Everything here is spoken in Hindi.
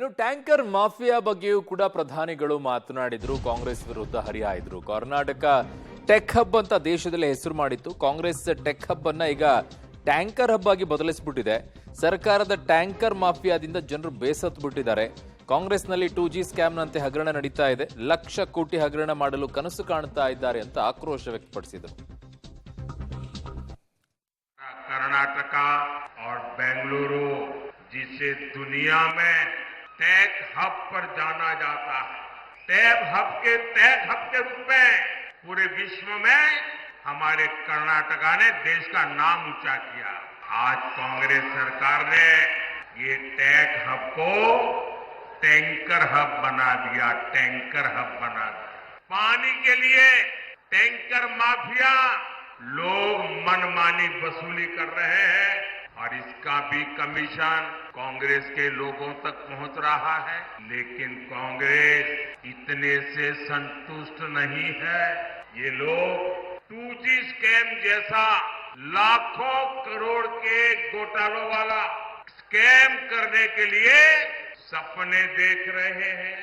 ಇನ್ನು ಟ್ಯಾಂಕರ್ ಮಾಫಿಯಾ ಬಗ್ಗೆಯೂ ಕೂಡ ಪ್ರಧಾನಿಗಳು ಮಾತನಾಡಿದ್ರು. ಕಾಂಗ್ರೆಸ್ ವಿರುದ್ಧ ಹರಿಹಾಯ್ದ್ರು. ಕರ್ನಾಟಕ ಟೆಕ್ ಹಬ್ ಅಂತ ದೇಶದಲ್ಲಿ ಹೆಸರು ಮಾಡಿತ್ತು. ಕಾಂಗ್ರೆಸ್ ಟೆಕ್ ಹಬ್ ಅನ್ನ ಈಗ ಟ್ಯಾಂಕರ್ ಹಬ್ ಆಗಿ ಬದಲಿಸಿಬಿಟ್ಟಿದೆ. ಸರ್ಕಾರದ ಟ್ಯಾಂಕರ್ ಮಾಫಿಯಾದಿಂದ ಜನರು ಬೇಸತ್ತು ಬಿಟ್ಟಿದ್ದಾರೆ. ಕಾಂಗ್ರೆಸ್ನಲ್ಲಿ 2G ಸ್ಕ್ಯಾಮ್ನಂತೆ ಹಗರಣ ನಡೀತಾ ಇದೆ. ಲಕ್ಷ ಕೋಟಿ ಹಗರಣ ಮಾಡಲು ಕನಸು ಕಾಣ್ತಾ ಇದ್ದಾರೆ ಅಂತ ಆಕ್ರೋಶ ವ್ಯಕ್ತಪಡಿಸಿದರು. कर्नाटक और बेंगलुरु जिसे दुनिया में टेक हब पर जाना जाता है, टेक हब के रूप में पूरे विश्व में हमारे कर्नाटका ने देश का नाम ऊंचा किया। आज कांग्रेस सरकार ने ये टेक हब को टैंकर हब बना दिया। टैंकर हब बना दिया। पानी के लिए टैंकर माफिया लोग मनमानी वसूली कर रहे हैं और इसका भी कमीशन कांग्रेस के लोगों तक पहुंच रहा है। लेकिन कांग्रेस इतने से संतुष्ट नहीं है। ये लोग 2G स्कैम जैसा लाखों करोड़ के घोटालों वाला स्कैम करने के लिए सपने देख रहे हैं।